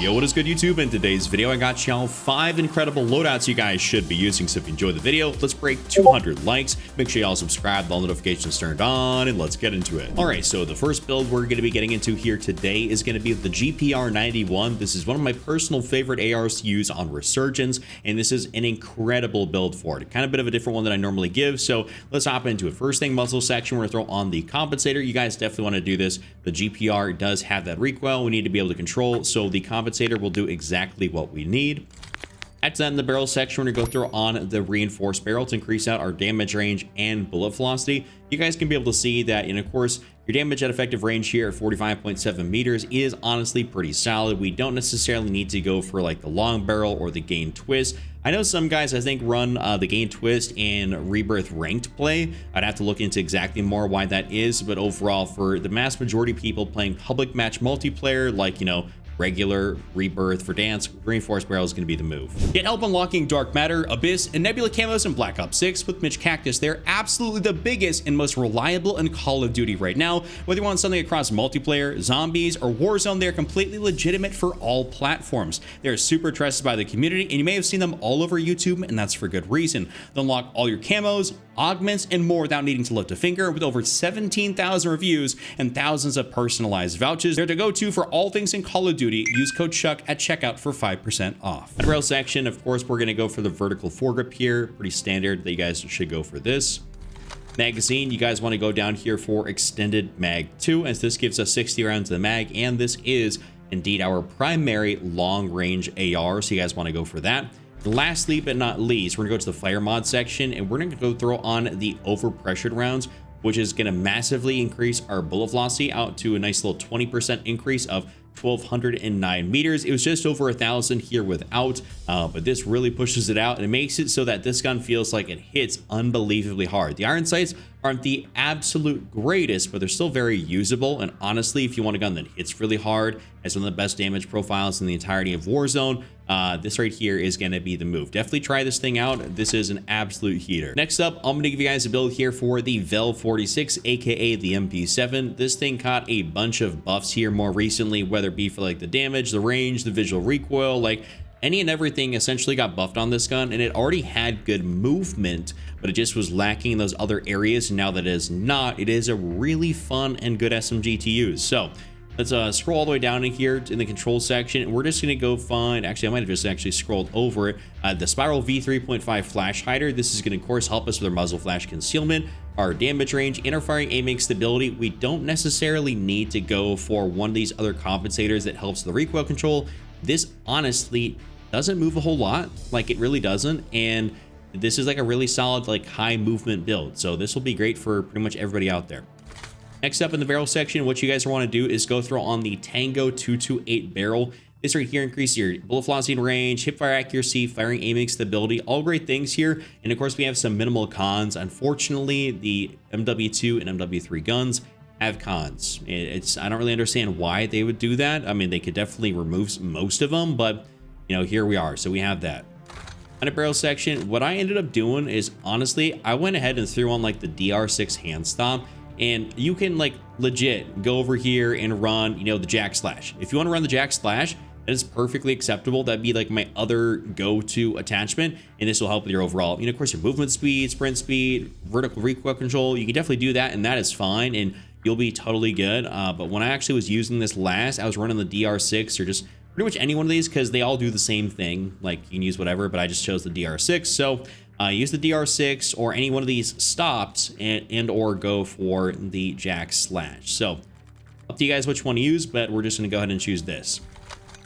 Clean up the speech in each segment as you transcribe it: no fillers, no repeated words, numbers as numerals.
Yo, what is good, YouTube? In today's video, I got y'all 5 incredible loadouts you guys should be using. So if you enjoy the video, let's break 200 likes. Make sure y'all subscribe, all notifications turned on, and let's get into it. All right, so the first build we're going to be getting into here today is going to be the GPR91. This is one of my personal favorite ARs to use on Resurgence, and this is an incredible build for it. Kind of a bit of a different one than I normally give, so let's hop into it. First thing, muzzle section, we're going to throw on the compensator. You guys definitely want to do this. The GPR does have that recoil we need to be able to control, so the compensator will do exactly what we need. After that, in the barrel section, we're going to go through on the reinforced barrel to increase out our damage range and bullet velocity. You guys can be able to see that, and of course, your damage at effective range here at 45.7 meters is honestly pretty solid. We don't necessarily need to go for like the long barrel or the gain twist. I know some guys, I think, run the gain twist in Rebirth ranked play. I'd have to look into exactly more why that is, but overall, for the mass majority of people playing public match multiplayer, like, you know, regular, Rebirth, for dance, reinforced barrel is going to be the move. Get help unlocking Dark Matter, Abyss, and Nebula camos in Black Ops 6 with Mitch Cactus. They're absolutely the biggest and most reliable in Call of Duty right now. Whether you want something across multiplayer, zombies, or Warzone, they're completely legitimate for all platforms. They're super trusted by the community, and you may have seen them all over YouTube, and that's for good reason. They'll unlock all your camos, augments, and more without needing to lift a finger. With over 17,000 reviews and thousands of personalized vouchers, they're the go-to for all things in Call of Duty. Use code Chuck at checkout for 5% off. At the rail section, of course, we're going to go for the vertical foregrip here. Pretty standard that you guys should go for this. Magazine, you guys want to go down here for extended mag 2, as this gives us 60 rounds of the mag, and this is indeed our primary long range AR, so you guys want to go for that. Lastly but not least, we're going to go to the fire mod section, and we're going to go throw on the overpressured rounds, which is going to massively increase our bullet velocity out to a nice little 20% increase of 1,209 meters. It was just over 1,000 here without, but this really pushes it out, and it makes it so that this gun feels like it hits unbelievably hard. The iron sights aren't the absolute greatest, but they're still very usable, and honestly, if you want a gun that hits really hard, has one of the best damage profiles in the entirety of Warzone, this right here is going to be the move. Definitely try this thing out. This is an absolute heater. Next up, I'm going to give you guys a build here for the Vel 46, aka the MP7. This thing caught a bunch of buffs here more recently, whether it be for like the damage, the range, the visual recoil, like any and everything essentially got buffed on this gun, and it already had good movement, but it just was lacking in those other areas. And now that it is not, it is a really fun and good SMG to use. So let's scroll all the way down in here in the control section. We're just going to go find, actually, I might have just actually scrolled over it, the Spiral V3.5 flash hider. This is going to, of course, help us with our muzzle flash concealment, our damage range, and our firing aiming stability. We don't necessarily need to go for one of these other compensators that helps the recoil control. This honestly doesn't move a whole lot, like it really doesn't, and this is like a really solid, like, high movement build. So this will be great for pretty much everybody out there. Next up in the barrel section, what you guys want to do is go throw on the Tango 228 barrel. This right here increases your bullet velocity and range, hipfire accuracy, firing aiming stability, all great things here. And of course, we have some minimal cons. Unfortunately, the MW2 and MW3 guns have cons. I don't really understand why they would do that. I mean, they could definitely remove most of them, but you know, here we are. So we have that. On the barrel section, what I ended up doing is, honestly, I went ahead and threw on like the DR6 hand stomp. And you can like legit go over here and run, you know, the Jack Slash. If you want to run the Jack Slash, that is perfectly acceptable. That'd be like my other go-to attachment, and this will help with your overall, you know, of course, your movement speed, sprint speed, vertical recoil control. You can definitely do that, and that is fine, and you'll be totally good. But when I actually was using this last, I was running the DR6 or just pretty much any one of these, because they all do the same thing. Like, you can use whatever, but I just chose the DR6. So use the DR6 or any one of these stopped, and or go for the Jack Slash. So up to you guys which one to use, but we're just going to go ahead and choose this.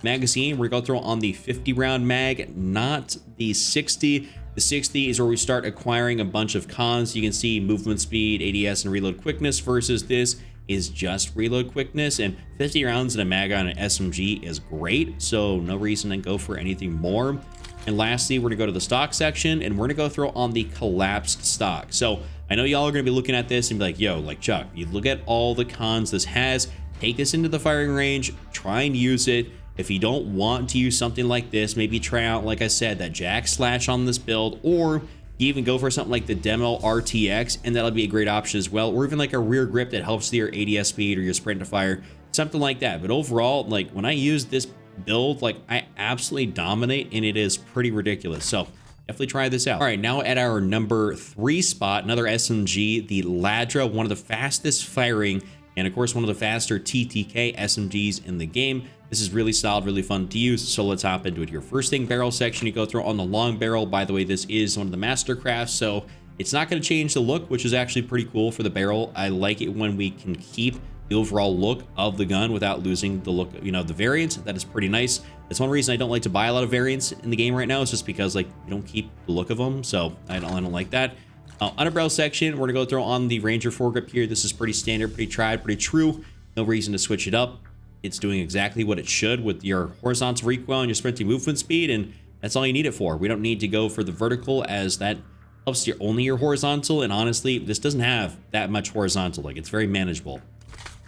Magazine, we're going to throw on the 50 round mag, not the 60. The 60 is where we start acquiring a bunch of cons. You can see movement speed, ADS, and reload quickness, versus this is just reload quickness. And 50 rounds in a mag on an SMG is great, so no reason to go for anything more. And lastly, we're gonna go to the stock section, and we're gonna go throw on the collapsed stock. So I know y'all are gonna be looking at this and be like, yo, like, Chuck, you look at all the cons this has, take this into the firing range, try and use it. If you don't want to use something like this, maybe try out, like I said, that Jack Slash on this build, or you even go for something like the Demo RTX, and that'll be a great option as well, or even like a rear grip that helps your ADS speed or your sprint to fire, something like that. But overall, like, when I use this build, like, I absolutely dominate, and it is pretty ridiculous. So definitely try this out. All right, now at our number 3 spot, another SMG, the Ladra, one of the fastest firing, and of course, one of the faster TTK SMGs in the game. This is really solid, really fun to use, so let's hop into it here. First thing, barrel section, you go through on the long barrel. By the way, this is one of the master crafts, so it's not going to change the look, which is actually pretty cool for the barrel. I like it when we can keep the overall look of the gun without losing the look, you know, the variant. That is pretty nice. That's one reason I don't like to buy a lot of variants in the game right now. It's just because, like, you don't keep the look of them, so I don't like that. Underbarrel section, we're gonna go throw on the Ranger foregrip here. This is pretty standard, pretty tried, pretty true. No reason to switch it up. It's doing exactly what it should with your horizontal recoil and your sprinting movement speed, and that's all you need it for. We don't need to go for the vertical, as that helps only your horizontal, and honestly, this doesn't have that much horizontal. Like, it's very manageable.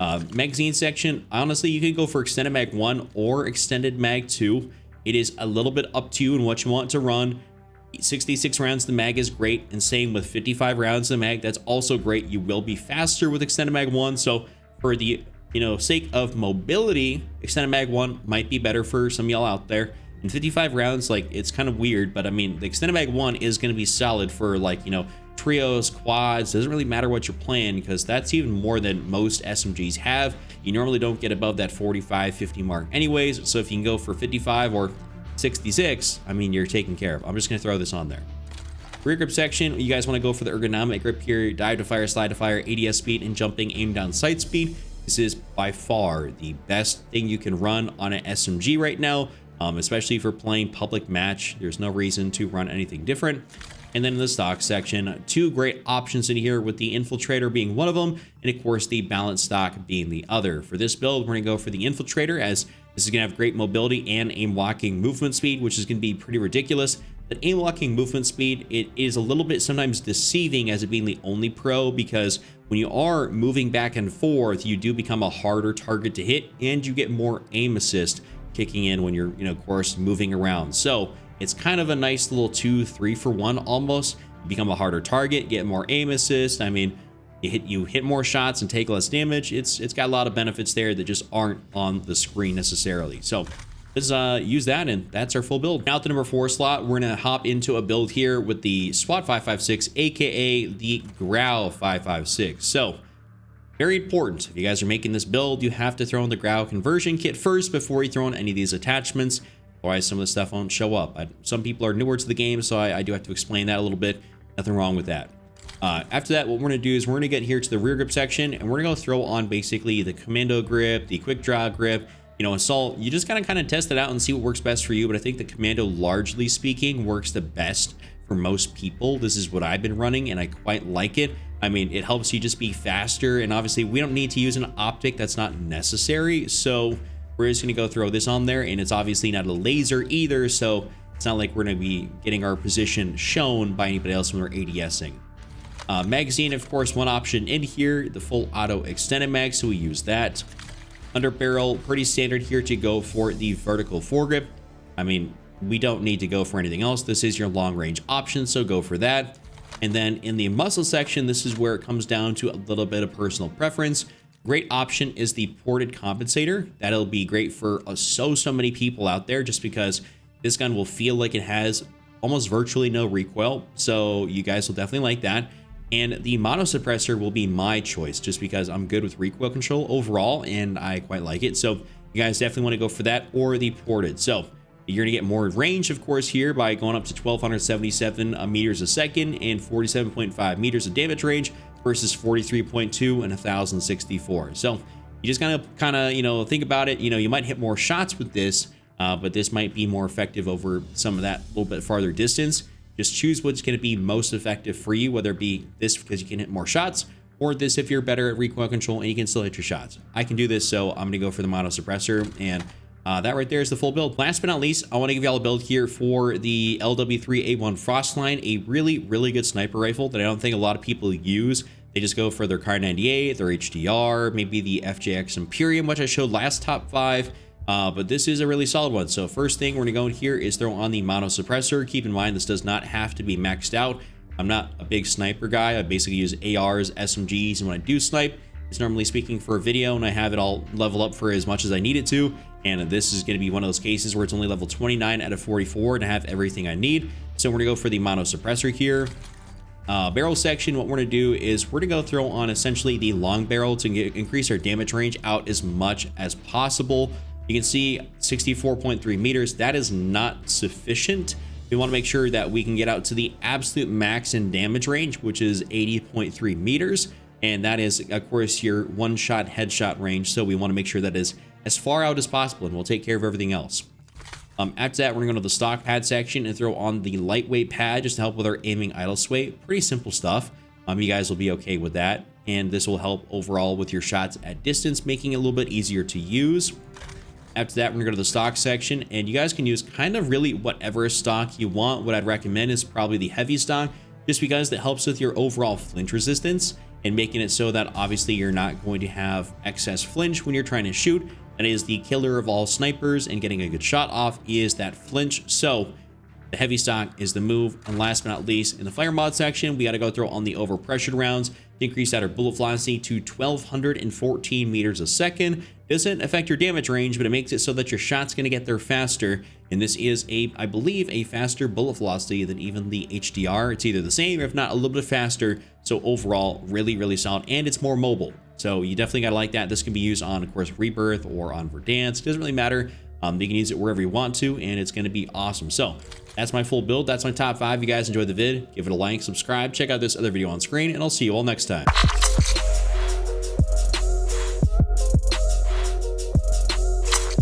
Magazine section, honestly, you can go for extended mag 1 or extended mag 2. It is a little bit up to you and what you want to run. 66 rounds the mag is great, and same with 55 rounds the mag, that's also great. You will be faster with extended mag 1, so for the, you know, sake of mobility, extended mag 1 might be better for some of y'all out there. And 55 rounds, like, it's kind of weird, but I mean, the extended mag 1 is going to be solid for, like, you know, trios, quads. Doesn't really matter what you're playing, because that's even more than most SMGs have. You normally don't get above that 45-50 mark anyways, so if you can go for 55 or 66, I mean, you're taken care of. I'm just going to throw this on there. Rear grip section, you guys want to go for the ergonomic grip here. Dive to fire, slide to fire, ADS speed, and jumping aim down sight speed. This is by far the best thing you can run on an SMG right now, especially for playing public match. There's no reason to run anything different. And then in the stock section, 2 great options in here, with the Infiltrator being one of them, and of course the balanced stock being the other. For this build, we're going to go for the Infiltrator, as this is going to have great mobility and aim locking movement speed, which is going to be pretty ridiculous. That aim locking movement speed, it is a little bit sometimes deceiving as it being the only pro, because when you are moving back and forth, you do become a harder target to hit, and you get more aim assist kicking in when you're, you know, of course, moving around. So it's kind of a nice little 2-3 for 1 almost. You become a harder target, get more aim assist. I mean, you hit more shots and take less damage. It's got a lot of benefits there that just aren't on the screen necessarily. So let's use that, and that's our full build. Now at the number 4 slot, we're gonna hop into a build here with the SWAT 556, aka the Growl 556. So very important, if you guys are making this build, you have to throw in the Growl conversion kit first before you throw in any of these attachments. Otherwise, some of the stuff won't show up. Some people are newer to the game, so I do have to explain that a little bit. Nothing wrong with that. After that, what we're going to do is we're going to get here to the rear grip section, and we're going to throw on basically the commando grip, the quick draw grip, you know, assault. You just got to kind of test it out and see what works best for you. But I think the commando, largely speaking, works the best for most people. This is what I've been running, and I quite like it. I mean, it helps you just be faster, and obviously we don't need to use an optic. That's not necessary. So we're just going to go throw this on there, and it's obviously not a laser either, so it's not like we're going to be getting our position shown by anybody else when we're ADSing. Magazine, of course, one option in here, the full auto extended mag, so we use that. Under barrel, pretty standard here to go for the vertical foregrip. I mean, we don't need to go for anything else. This is your long range option, so go for that. And then in the muscle section, this is where it comes down to a little bit of personal preference. Great option is the ported compensator. That'll be great for so many people out there, just because this gun will feel like it has almost virtually no recoil. So you guys will definitely like that. And the mono suppressor will be my choice, just because I'm good with recoil control overall, and I quite like it. So you guys definitely want to go for that, or the ported. So you're going to get more range, of course, here by going up to 1277 meters a second and 47.5 meters of damage range versus 43.2 and 1064. So you just kind of, you know, think about it. You know, you might hit more shots with this, but this might be more effective over some of that little bit farther distance. Just choose what's going to be most effective for you, whether it be this because you can hit more shots, or this if you're better at recoil control and you can still hit your shots. I can do this, so I'm going to go for the mono suppressor, and that right there is the full build. Last but not least, I want to give y'all a build here for the LW3A1 Frostline, a really good sniper rifle that I don't think a lot of people use. They just go for their Kar 98, their HDR, maybe the FJX Imperium, which I showed last top 5. But this is a really solid one. So first thing we're gonna go in here is throw on the mono suppressor. Keep in mind, this does not have to be maxed out. I'm not a big sniper guy. I basically use ARs, SMGs, and when I do snipe, it's normally speaking for a video, and I have it all level up for as much as I need it to. And this is going to be one of those cases where it's only level 29 out of 44 and I have everything I need. So we're going to go for the mono suppressor here. Barrel section, what we're going to do is we're going to go throw on essentially the long barrel to increase our damage range out as much as possible. You can see 64.3 meters. That is not sufficient. We want to make sure that we can get out to the absolute max in damage range, which is 80.3 meters. And that is, of course, your one-shot headshot range. So we want to make sure that is as far out as possible, and we'll take care of everything else. After that, we're going to go to the stock pad section and throw on the lightweight pad just to help with our aiming idle sway. Pretty simple stuff. You guys will be okay with that. And this will help overall with your shots at distance, making it a little bit easier to use. After that, we're gonna go to the stock section, and you guys can use kind of really whatever stock you want. What I'd recommend is probably the heavy stock, just because that helps with your overall flinch resistance and making it so that obviously you're not going to have excess flinch when you're trying to shoot. That is the killer of all snipers, and getting a good shot off is that flinch. So the heavy stock is the move. And last but not least, in the fire mod section, we got to go throw on the overpressured rounds to increase our bullet velocity to 1214 meters a second. Doesn't affect your damage range, but it makes it so that your shot's going to get there faster. And this is I believe a faster bullet velocity than even the HDR. It's either the same, or if not a little bit faster. So overall, really, really solid, and it's more mobile. So you definitely got to like that. This can be used on, of course, Rebirth or on Verdansk. It doesn't really matter. You can use it wherever you want to, and it's going to be awesome. So that's my full build. That's my top 5. You guys enjoyed the vid, give it a like, subscribe, check out this other video on screen, and I'll see you all next time.